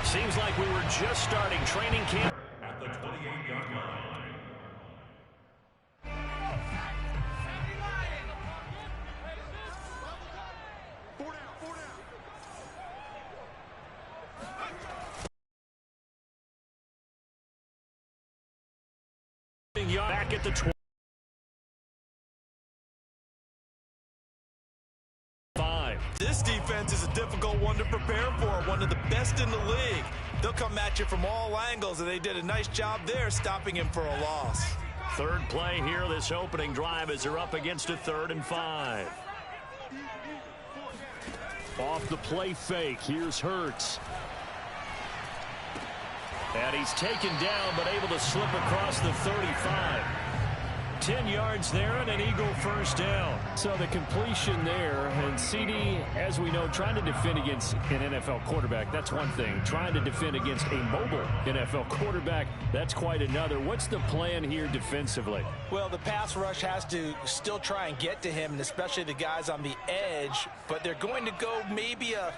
Seems like we were just starting training camp. At the 28-yard line. Back at the 25. This defense is a difficult one to prepare for, one of the best in the league. They'll come at you from all angles, and they did a nice job there stopping him for a loss. Third play here, this opening drive, as they're up against a 3rd and 5. Off the play fake, here's Hurts. And he's taken down, but able to slip across the 35. 10 yards there and an Eagle first down. So the completion there, and CD, as we know, trying to defend against an NFL quarterback, that's one thing. Trying to defend against a mobile NFL quarterback, that's quite another. What's the plan here defensively? Well, the pass rush has to still try and get to him, and especially the guys on the edge, but they're going to go maybe a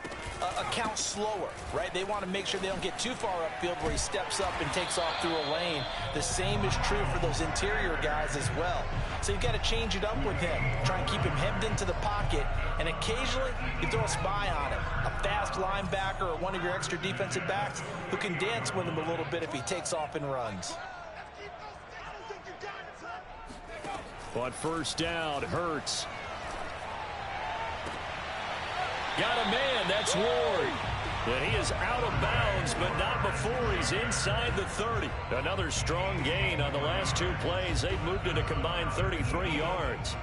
count slower, right? They want to make sure they don't get too far upfield where he steps up and takes off through a lane. The same is true for those interior guys as well. So you've got to change it up with him. Try and keep him hemmed into the pocket, and occasionally you throw a spy on him. A fast linebacker or one of your extra defensive backs who can dance with him a little bit if he takes off and runs. On first down, Hurts. Got a man, that's Ward. And he is out of bounds, but not before he's inside the 30. Another strong gain on the last 2 plays. They've moved it a combined 33 yards.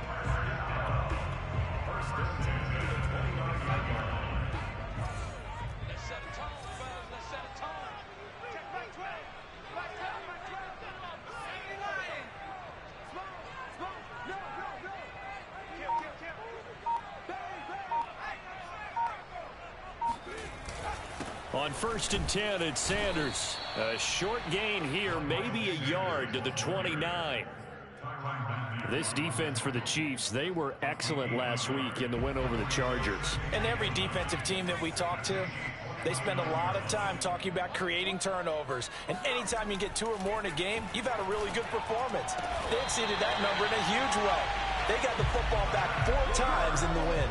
On 1st and 10, it's Sanders. A short gain here, maybe a yard to the 29. This defense for the Chiefs, they were excellent last week in the win over the Chargers. And every defensive team that we talk to, they spend a lot of time talking about creating turnovers. And anytime you get 2 or more in a game, you've had a really good performance. They exceeded that number in a huge way. They got the football back 4 times in the win.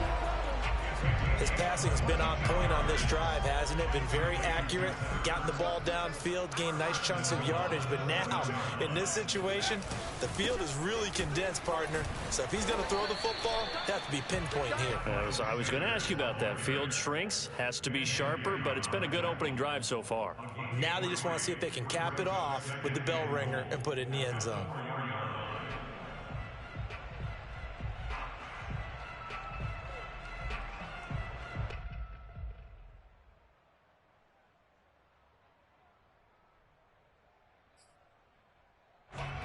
His passing has been on point on this drive, hasn't it? Been very accurate, gotten the ball downfield, gained nice chunks of yardage. But now, in this situation, the field is really condensed, partner. So if he's going to throw the football, it has to be pinpoint here. I was going to ask you about that. Field shrinks, has to be sharper, but it's been a good opening drive so far. Now they just want to see if they can cap it off with the bell ringer and put it in the end zone.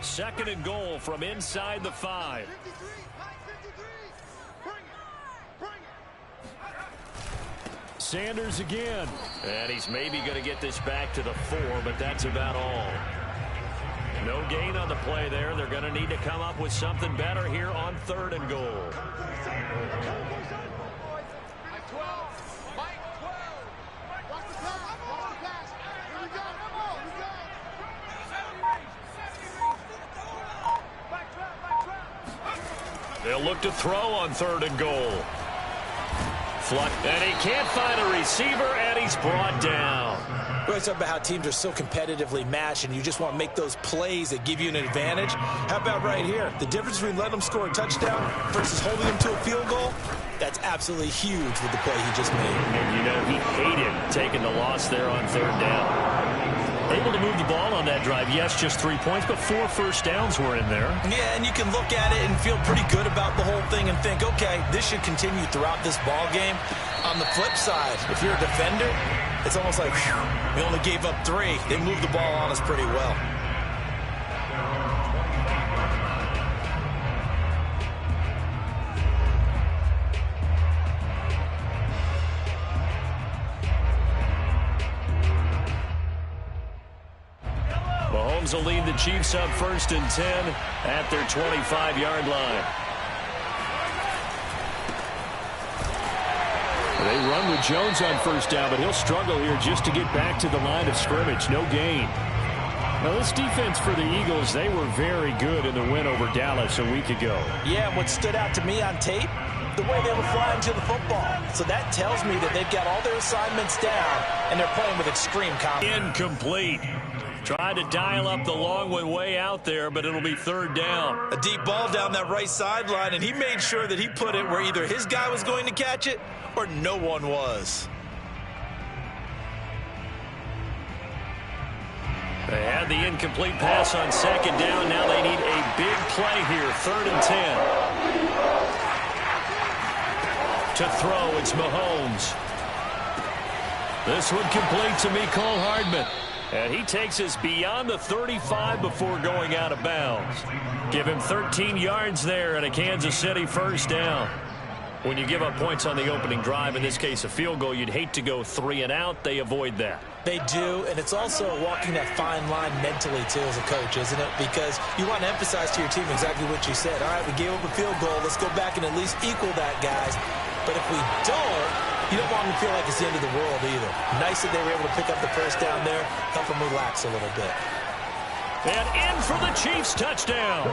Second and goal from inside the 5. Sanders again. And he's maybe going to get this back to the 4, but that's about all. No gain on the play there. They're going to need to come up with something better here on 3rd and goal. They'll look to throw on 3rd and goal. And he can't find a receiver, and he's brought down. We always talk about how teams are so competitively matched, and you just want to make those plays that give you an advantage. How about right here? The difference between letting them score a touchdown versus holding them to a field goal, that's absolutely huge with the play he just made. And, you know, he hated taking the loss there on 3rd down. Able to move the ball on that drive. Yes, just 3 points, but 4 first downs were in there. Yeah, and you can look at it and feel pretty good about the whole thing and think, okay, this should continue throughout this ball game. On the flip side, if you're a defender, it's almost like, whew, we only gave up 3. They moved the ball on us pretty well. Mahomes will lead the Chiefs up 1st and 10 at their 25-yard line. They run with Jones on first down, but he'll struggle here just to get back to the line of scrimmage. No gain. Now, this defense for the Eagles, they were very good in the win over Dallas a week ago. Yeah, and what stood out to me on tape, the way they were flying to the football. So that tells me that they've got all their assignments down, and they're playing with extreme confidence. Incomplete. Tried to dial up the long one way out there, but it'll be third down. A deep ball down that right sideline, and he made sure that he put it where either his guy was going to catch it or no one was. They had the incomplete pass on second down. Now they need a big play here. 3rd and 10. To throw, it's Mahomes. This one complete to Mecole Hardman. And he takes us beyond the 35 before going out of bounds. Give him 13 yards there and a Kansas City first down. When you give up points on the opening drive, in this case a field goal, you'd hate to go 3 and out. They avoid that. They do, and it's also walking that fine line mentally, too, as a coach, isn't it? Because you want to emphasize to your team exactly what you said. All right, we gave up a field goal. Let's go back and at least equal that, guys. But if we don't, you don't want them to feel like it's the end of the world either. Nice that they were able to pick up the first down there, help them relax a little bit. And in for the Chiefs touchdown.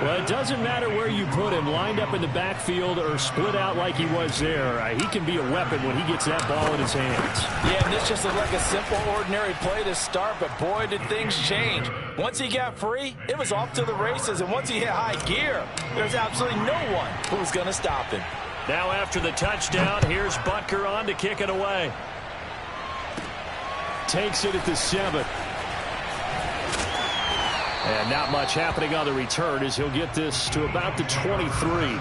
Well, it doesn't matter where you put him, lined up in the backfield or split out like he was there. He can be a weapon when he gets that ball in his hands. Yeah, and this just looked like a simple, ordinary play to start, but boy, did things change. Once he got free, it was off to the races, and once he hit high gear, there's absolutely no one who was going to stop him. Now after the touchdown, here's Butker on to kick it away. Takes it at the 7. And not much happening on the return as he'll get this to about the 23.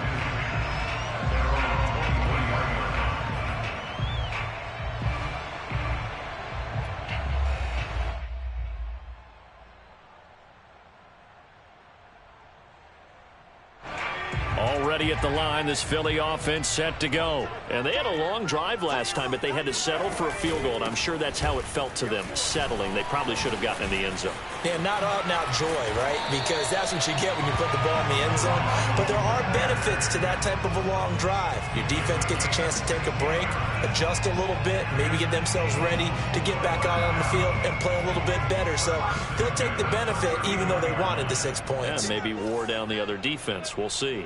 Already at the line, this Philly offense set to go. And they had a long drive last time, but they had to settle for a field goal, and I'm sure that's how it felt to them, settling. They probably should have gotten in the end zone. Yeah, not out and out joy, right? Because that's what you get when you put the ball in the end zone. But there are benefits to that type of a long drive. Your defense gets a chance to take a break, adjust a little bit, maybe get themselves ready to get back out on the field and play a little bit better. So they'll take the benefit even though they wanted the 6 points. Yeah, maybe wore down the other defense. We'll see.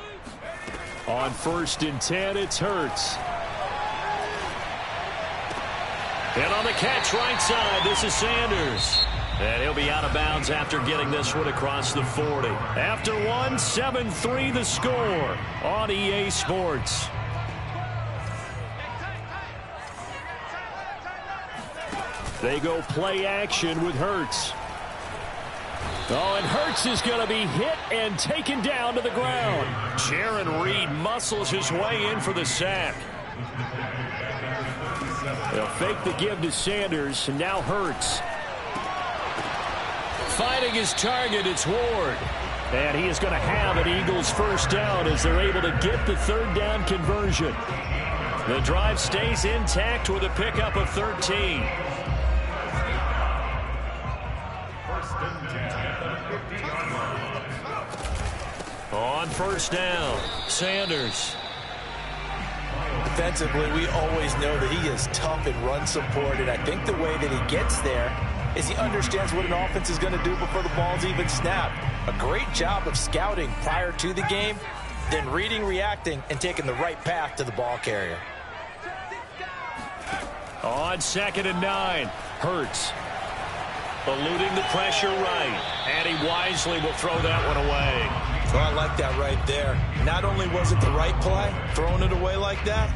On 1st and 10, it's Hurts. And on the catch right side, this is Sanders. And he'll be out of bounds after getting this one across the 40. After one, 7-3 the score on EA Sports. They go play action with Hurts. Oh, and Hurts is going to be hit and taken down to the ground. Jaron Reed muscles his way in for the sack. They'll fake the give to Sanders, and now Hurts. Finding his target, it's Ward. And he is going to have an Eagles first down as they're able to get the 3rd down conversion. The drive stays intact with a pickup of 13. On first down, Sanders. Defensively, we always know that he is tough in run support, and I think the way that he gets there is he understands what an offense is going to do before the ball's even snapped. A great job of scouting prior to the game, then reading, reacting, and taking the right path to the ball carrier. On 2nd and 9, Hurts. Eluding the pressure right, and he wisely will throw that one away. Oh, I like that right there. Not only was it the right play, throwing it away like that,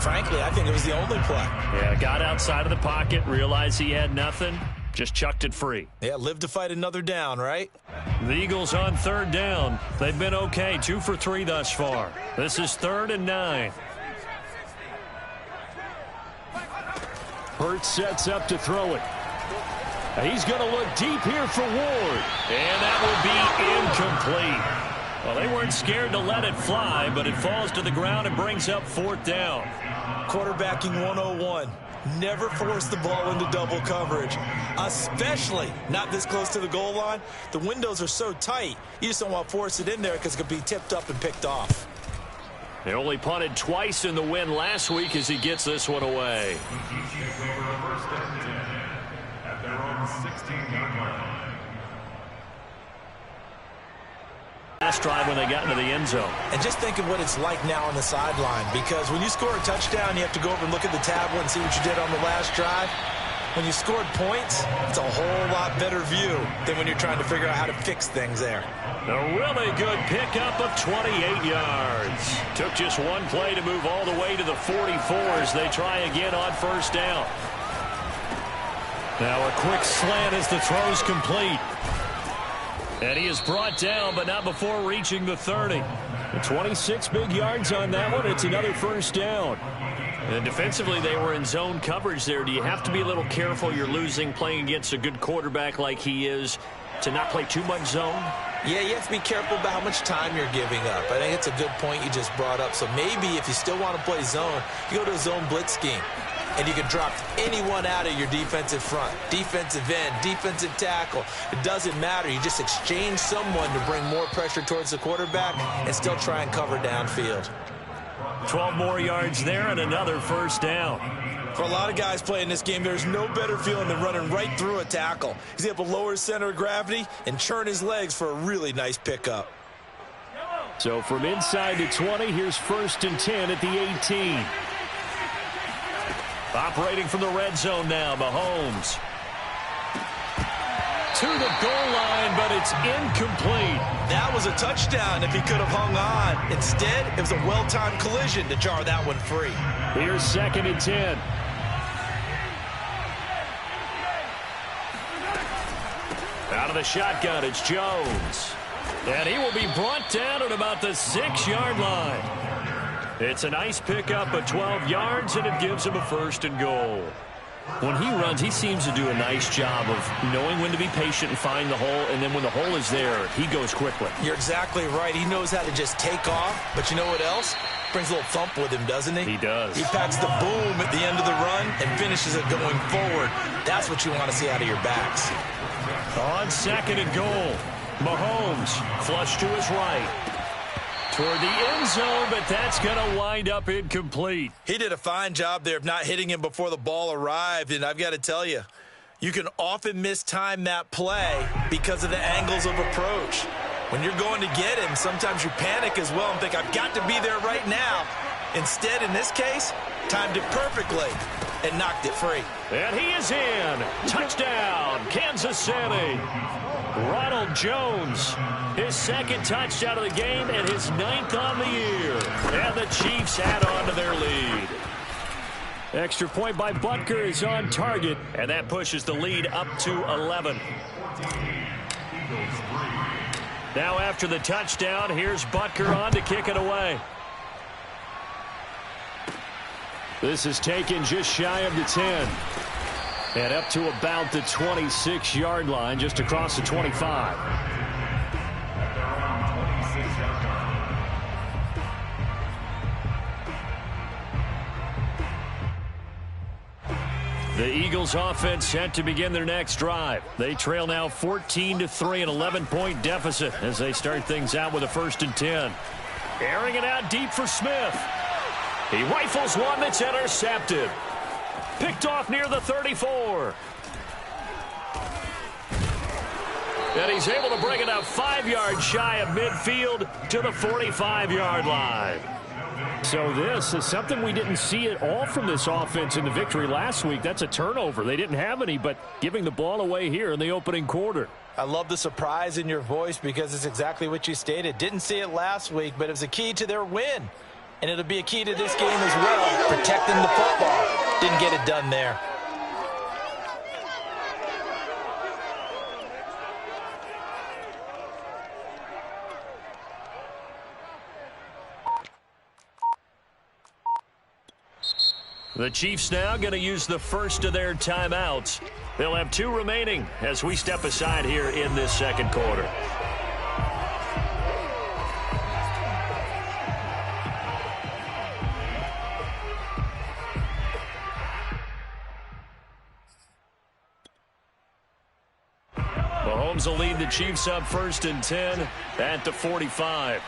frankly, I think it was the only play. Yeah, got outside of the pocket, realized he had nothing, just chucked it free. Yeah, live to fight another down, right? The Eagles on 3rd down. They've been okay, 2 for 3 thus far. This is 3rd and 9. Hurts sets up to throw it. He's going to look deep here for Ward. And that will be incomplete. Well, they weren't scared to let it fly, but it falls to the ground and brings up 4th down. Quarterbacking 101. Never force the ball into double coverage, especially not this close to the goal line. The windows are so tight, you just don't want to force it in there because it could be tipped up and picked off. They only punted twice in the win last week as he gets this one away. At their own 16-yard line. Last drive when they got into the end zone. And just think of what it's like now on the sideline, because when you score a touchdown, you have to go over and look at the tablet and see what you did on the last drive. When you scored points, it's a whole lot better view than when you're trying to figure out how to fix things there. A really good pickup of 28 yards. Took just one play to move all the way to the 44 as they try again on first down. Now a quick slant as the throw's complete. And he is brought down, but not before reaching the 30. 26 big yards on that one. It's another first down. And defensively, they were in zone coverage there. Do you have to be a little careful? You're losing playing against a good quarterback like he is to not play too much zone? Yeah, you have to be careful about how much time you're giving up. I think it's a good point you just brought up. So maybe if you still want to play zone, you go to a zone blitz scheme. And you can drop anyone out of your defensive front. Defensive end, defensive tackle. It doesn't matter. You just exchange someone to bring more pressure towards the quarterback and still try and cover downfield. 12 more yards there and another first down. For a lot of guys playing this game, there's no better feeling than running right through a tackle. He's able to lower his center of gravity and churn his legs for a really nice pickup. So from inside the 20, here's 1st and 10 at the 18. Operating from the red zone now, Mahomes. To the goal line, but it's incomplete. That was a touchdown if he could have hung on. Instead, it was a well-timed collision to jar that one free. Here's 2nd and 10. Out of the shotgun, it's Jones. And he will be brought down at about the 6-yard line. It's a nice pickup of 12 yards, and it gives him a 1st and goal. When he runs, he seems to do a nice job of knowing when to be patient and find the hole, and then when the hole is there, he goes quickly. You're exactly right. He knows how to just take off, but you know what else? Brings a little thump with him, doesn't he? He does. He packs the boom at the end of the run and finishes it going forward. That's what you want to see out of your backs. On 2nd and goal, Mahomes flush to his right. Toward the end zone, but that's going to wind up incomplete. He did a fine job there of not hitting him before the ball arrived, and I've got to tell you, you can often mistime that play because of the angles of approach. When you're going to get him, sometimes you panic as well and think, I've got to be there right now. Instead, in this case, timed it perfectly and knocked it free. And he is in. Touchdown, Kansas City. Ronald Jones, his 2nd touchdown of the game and his 9th on the year. And the Chiefs add on to their lead. Extra point by Butker is on target. And that pushes the lead up to 11. Now after the touchdown, here's Butker on to kick it away. This is taken just shy of the 10. And up to about the 26-yard line, just across the 25. The Eagles offense set to begin their next drive. They trail now 14-3, an 11-point deficit as they start things out with a 1st and 10. Airing it out deep for Smith. He rifles one that's intercepted. Picked off near the 34. And he's able to bring it up 5 yards shy of midfield to the 45-yard line. So this is something we didn't see at all from this offense in the victory last week. That's a turnover. They didn't have any, but giving the ball away here in the opening quarter. I love the surprise in your voice because it's exactly what you stated. Didn't see it last week, but it was a key to their win. And it'll be a key to this game as well, protecting the football. Didn't get it done there. The Chiefs now going to use the first of their timeouts. They'll have 2 remaining as we step aside here in this 2nd quarter. Mahomes will lead the Chiefs up 1st and 10 at the 45.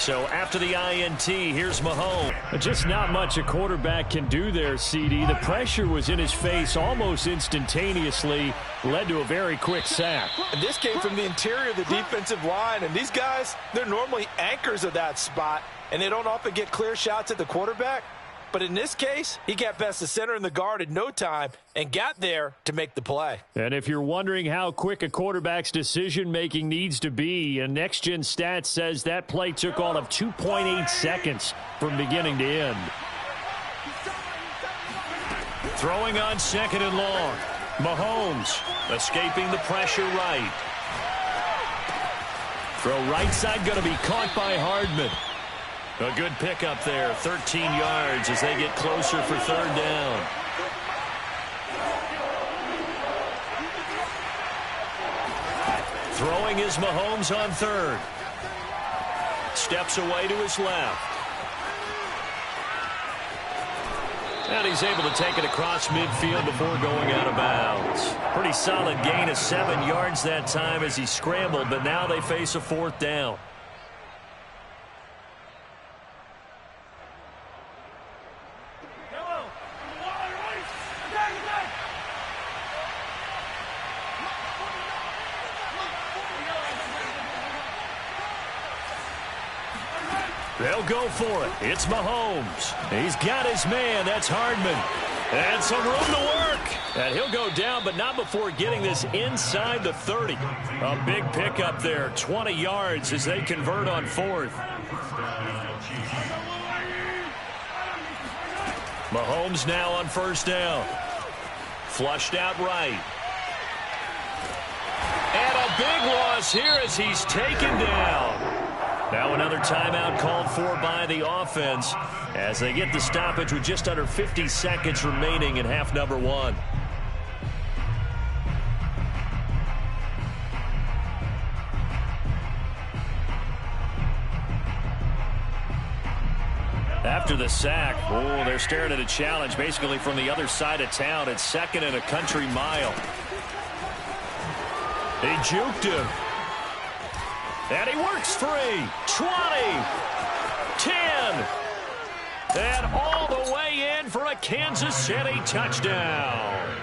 So after the INT, here's Mahomes. Just not much a quarterback can do there, CD. The pressure was in his face almost instantaneously, led to a very quick sack. And this came from the interior of the defensive line, and these guys, they're normally anchors of that spot, and they don't often get clear shots at the quarterback. But in this case, he got past the center and the guard in no time and got there to make the play. And if you're wondering how quick a quarterback's decision-making needs to be, a next-gen stat says that play took all of 2.8 seconds from beginning to end. Throwing on 2nd and long. Mahomes escaping the pressure right. Throw right side going to be caught by Hardman. A good pickup there, 13 yards as they get closer for 3rd down. Throwing is Mahomes on 3rd. Steps away to his left. And he's able to take it across midfield before going out of bounds. Pretty solid gain of 7 yards that time as he scrambled, but now they face a 4th down. They'll go for it. It's Mahomes. He's got his man. That's Hardman. And some room to work. And he'll go down, but not before getting this inside the 30. A big pickup there. 20 yards as they convert on 4th. Mahomes now on 1st down. Flushed out right. And a big loss here as he's taken down. Now another timeout called for by the offense as they get the stoppage with just under 50 seconds remaining in half number 1. After the sack, they're staring at a challenge basically from the other side of town. It's 2nd and a country mile. They juked him. And he works free. 20, 10, and all the way in for a Kansas City touchdown.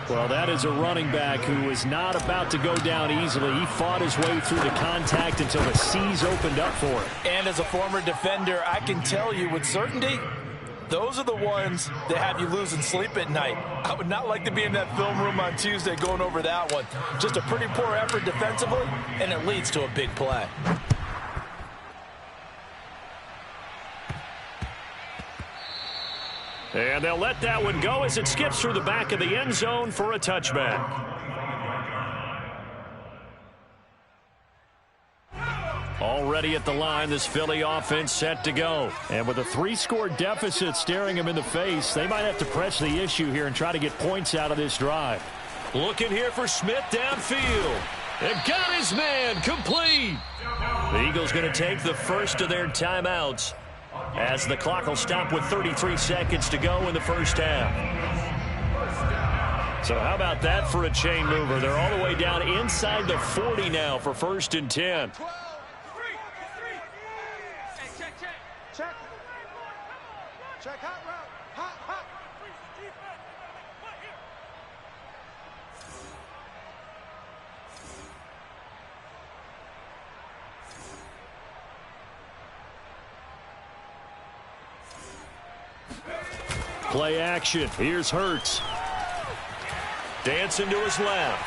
Well, that is a running back who is not about to go down easily. He fought his way through the contact until the seas opened up for him. And as a former defender, I can tell you with certainty, those are the ones that have you losing sleep at night. I would not like to be in that film room on Tuesday going over that one. Just a pretty poor effort defensively, and it leads to a big play. And they'll let that one go as it skips through the back of the end zone for a touchback. Already at the line, this Philly offense set to go. And with a 3-score deficit staring them in the face, they might have to press the issue here and try to get points out of this drive. Looking here for Smith downfield. And got his man complete. The Eagles going to take the first of their timeouts as the clock will stop with 33 seconds to go in the first half. So how about that for a chain mover? They're all the way down inside the 40 now for 1st and 10. Check hot route. Hot. Play action. Here's Hurts. Dancing to his left.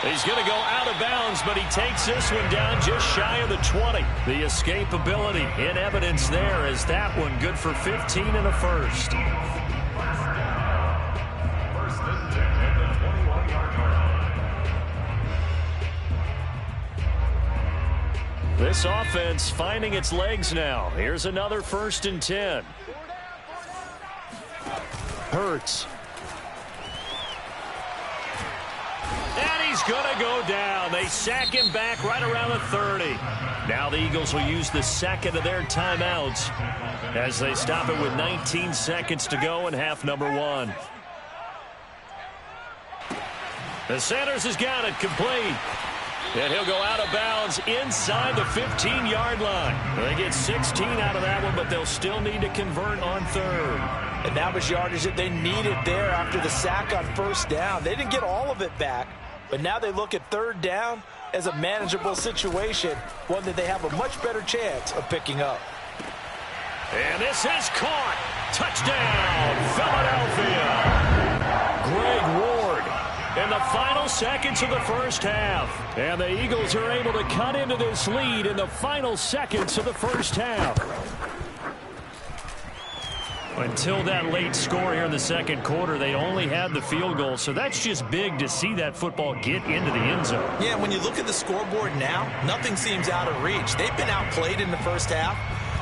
He's going to go out of bounds, but he takes this one down just shy of the 20. The escapability in evidence there as that one good for 15 and a first. This offense finding its legs now. Here's another 1st and 10. Hurts. And he's going to go down. They sack him back right around the 30. Now the Eagles will use the second of their timeouts as they stop it with 19 seconds to go in half number 1. The Sanders has got it complete. And he'll go out of bounds inside the 15-yard line. They get 16 out of that one, but they'll still need to convert on third. And that was yardage that they needed there after the sack on first down. They didn't get all of it back, but now they look at third down as a manageable situation, one that they have a much better chance of picking up. And this is caught. Touchdown, Philadelphia. Greg Ward in the final seconds of the first half. And the Eagles are able to cut into this lead in the final seconds of the first half. Until that late score here in the second quarter, they only had the field goal, so that's just big to see that football get into the end zone. Yeah, when you look at the scoreboard now, nothing seems out of reach. They've been outplayed in the first half,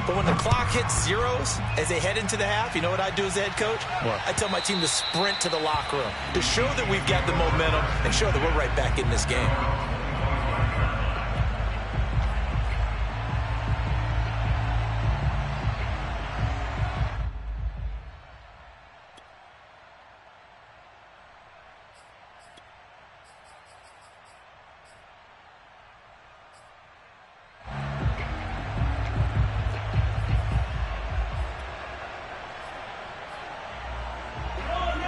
but when the clock hits zeros as they head into the half, you know what I do as the head coach? What? I tell my team to sprint to the locker room to show that we've got the momentum and show that we're right back in this game.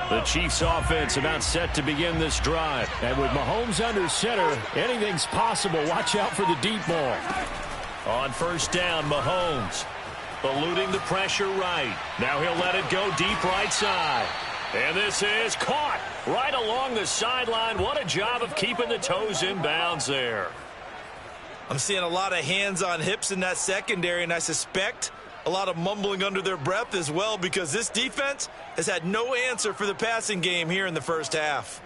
The Chiefs offense about set to begin this drive. And with Mahomes under center, anything's possible. Watch out for the deep ball. On first down, Mahomes eluding the pressure right. Now he'll let it go deep right side. And this is caught right along the sideline. What a job of keeping the toes in bounds there. I'm seeing a lot of hands on hips in that secondary, and I suspect a lot of mumbling under their breath as well, because this defense has had no answer for the passing game here in the first half.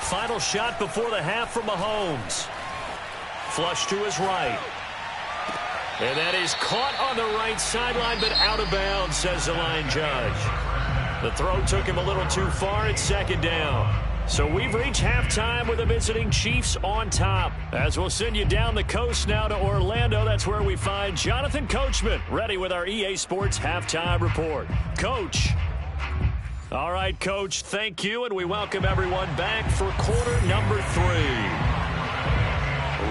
Final shot before the half from Mahomes. Flush to his right. And that is caught on the right sideline, but out of bounds, says the line judge. The throw took him a little too far. It's second down. So we've reached halftime with the visiting Chiefs on top. As we'll send you down the coast now to Orlando. That's where we find Jonathan Coachman ready with our EA Sports halftime report. Coach. All right, Coach, thank you, and we welcome everyone back for quarter number 3.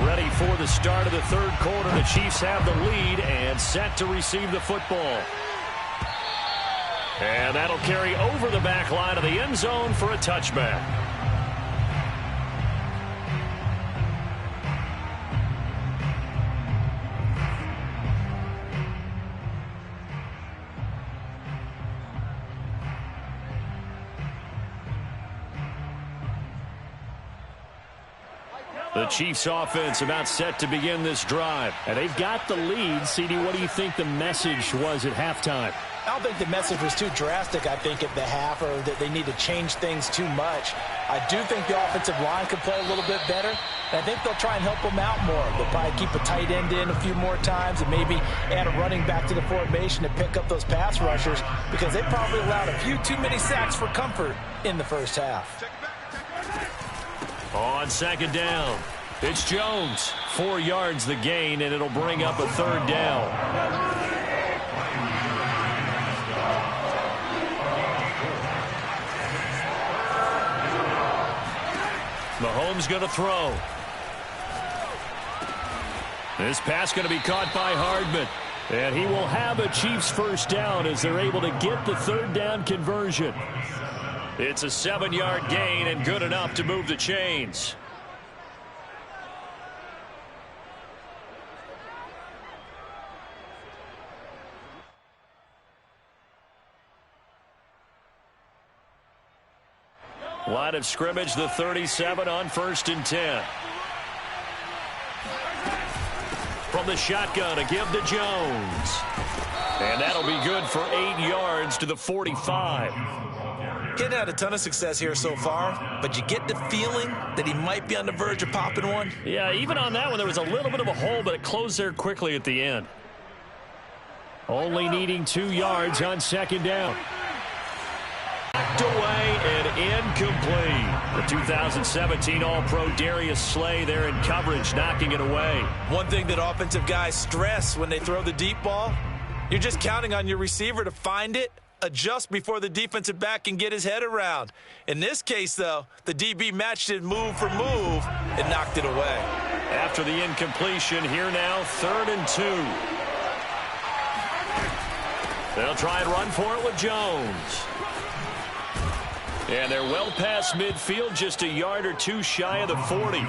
Ready for the start of the third quarter. The Chiefs have the lead and set to receive the football. And that'll carry over the back line of the end zone for a touchback. The Chiefs offense about set to begin this drive. And they've got the lead. CD, what do you think the message was at halftime? I don't think the message was too drastic, I think, at the half, or that they need to change things too much. I do think the offensive line could play a little bit better, and I think they'll try and help them out more. They'll probably keep a tight end in a few more times and maybe add a running back to the formation to pick up those pass rushers, because they probably allowed a few too many sacks for comfort in the first half. On second down, it's Jones. 4 yards the gain, and it'll bring up a third down. Mahomes going to throw. This pass going to be caught by Hardman. And he will have a Chiefs first down as they're able to get the third down conversion. It's a 7-yard gain and good enough to move the chains. Line of scrimmage, the 37 on 1st and 10. From the shotgun, a give to Jones. And that'll be good for 8 yards to the 45. Getting had a ton of success here so far, but you get the feeling that he might be on the verge of popping one. Yeah, even on that one, there was a little bit of a hole, but it closed there quickly at the end. Only needing 2 yards on second down. knocked away and incomplete. The 2017 All-Pro Darius Slay there in coverage, knocking it away. One thing that offensive guys stress when they throw the deep ball, you're just counting on your receiver to find it, adjust before the defensive back can get his head around. In this case, though, the DB matched it move for move and knocked it away. After the incompletion, here now, 3rd and 2. They'll try and run for it with Jones. And they're well past midfield, just a yard or two shy of the 40.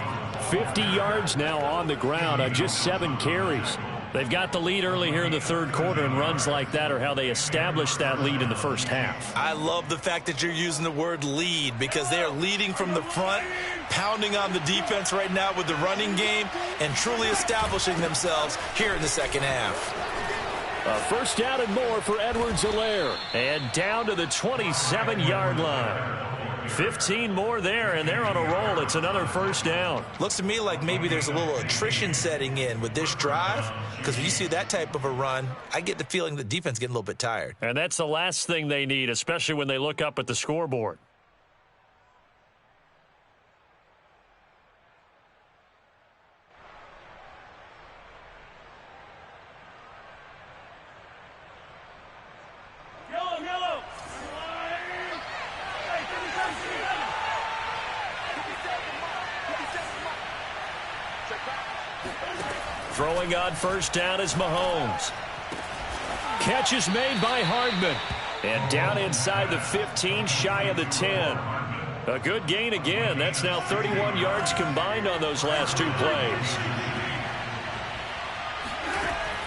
50 yards now on the ground on just 7 carries. They've got the lead early here in the 3rd quarter, and runs like that are how they established that lead in the first half. I love the fact that you're using the word lead, because they are leading from the front, pounding on the defense right now with the running game, and truly establishing themselves here in the second half. A first down and more for Edwards-Helaire. And down to the 27-yard line. 15 more there, and they're on a roll. It's another first down. Looks to me like maybe there's a little attrition setting in with this drive, because when you see that type of a run, I get the feeling the defense getting a little bit tired. And that's the last thing they need, especially when they look up at the scoreboard. Throwing on first down is Mahomes. Catch is made by Hardman. And down inside the 15, shy of the 10. A good gain again. That's now 31 yards combined on those last 2 plays.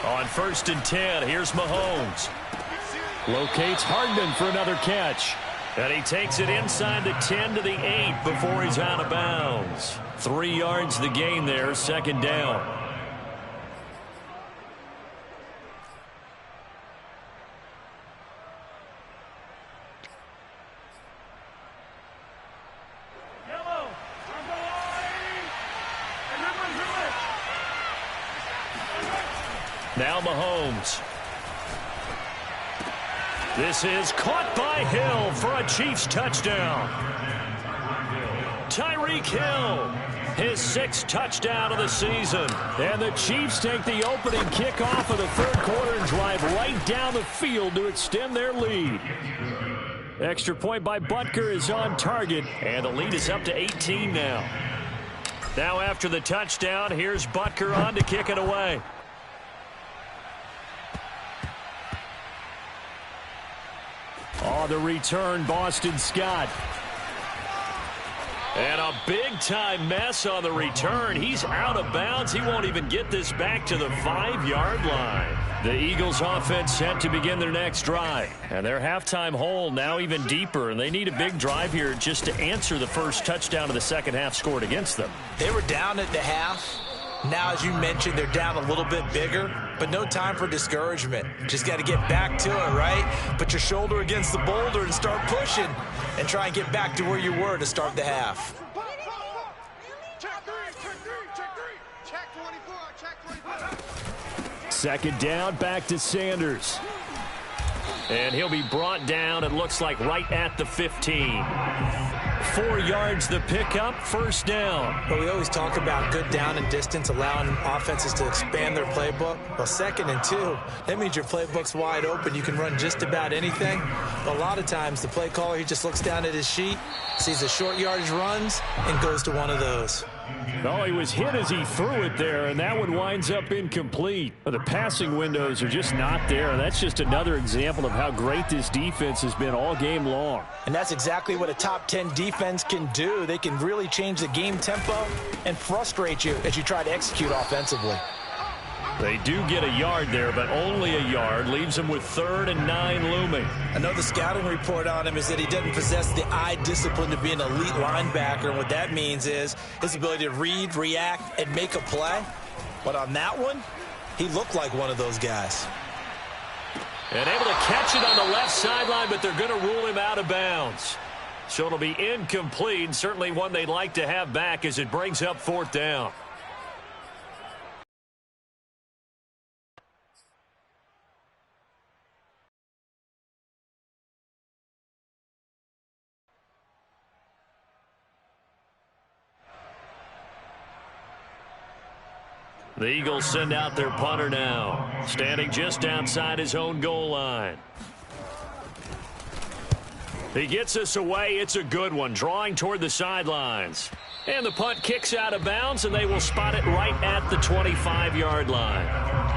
On 1st and 10, here's Mahomes. Locates Hardman for another catch. And he takes it inside the 10 to the 8 before he's out of bounds. 3 yards the gain there, 2nd down. Now Mahomes. This is caught by Hill for a Chiefs touchdown. Tyreek Hill, his 6th touchdown of the season. And the Chiefs take the opening kickoff of the 3rd quarter and drive right down the field to extend their lead. Extra point by Butker is on target, and the lead is up to 18 now. Now after the touchdown, here's Butker on to kick it away. On the return, Boston Scott. And a big-time mess on the return. He's out of bounds. He won't even get this back to the 5-yard line. The Eagles offense set to begin their next drive. And their halftime hole now even deeper. And they need a big drive here just to answer the first touchdown of the second half scored against them. They were down at the half. Now, as you mentioned, they're down a little bit bigger, but no time for discouragement. Just got to get back to it, right? Put your shoulder against the boulder and start pushing and try and get back to where you were to start the half. Check 3, check 24, check 24. 2nd down, back to Sanders. And he'll be brought down, it looks like, right at the 15. 4 yards the pickup, first down. Well, we always talk about good down and distance, allowing offenses to expand their playbook. Well, 2nd and 2, that means your playbook's wide open. You can run just about anything. But a lot of times, the play caller, he just looks down at his sheet, sees the short yardage runs, and goes to one of those. Oh, he was hit as he threw it there, and that one winds up incomplete. The passing windows are just not there. That's just another example of how great this defense has been all game long. And that's exactly what a top 10 defense can do. They can really change the game tempo and frustrate you as you try to execute offensively. They do get a yard there, but only a yard. Leaves them with 3rd and 9 looming. I know the scouting report on him is that he doesn't possess the eye discipline to be an elite linebacker. And what that means is his ability to read, react, and make a play. But on that one, he looked like one of those guys. And able to catch it on the left sideline, but they're going to rule him out of bounds. So it'll be incomplete. Certainly one they'd like to have back as it brings up 4th down. The Eagles send out their punter now, standing just outside his own goal line. He gets us away. It's a good one, drawing toward the sidelines. And the punt kicks out of bounds, and they will spot it right at the 25-yard line.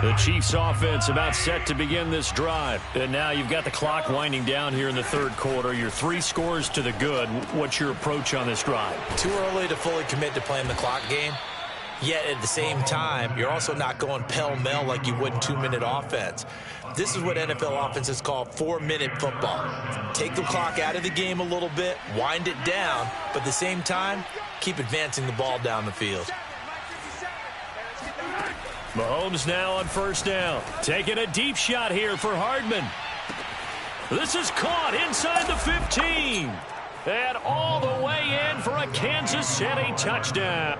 The Chiefs offense about set to begin this drive. And now you've got the clock winding down here in the third quarter. Your 3 scores to the good. What's your approach on this drive? Too early to fully commit to playing the clock game. Yet at the same time, you're also not going pell-mell like you would in 2-minute offense. This is what NFL offenses call 4-minute football. Take the clock out of the game a little bit, wind it down, but at the same time, keep advancing the ball down the field. Mahomes now on first down. Taking a deep shot here for Hardman. This is caught inside the 15. And all the way in for a Kansas City touchdown.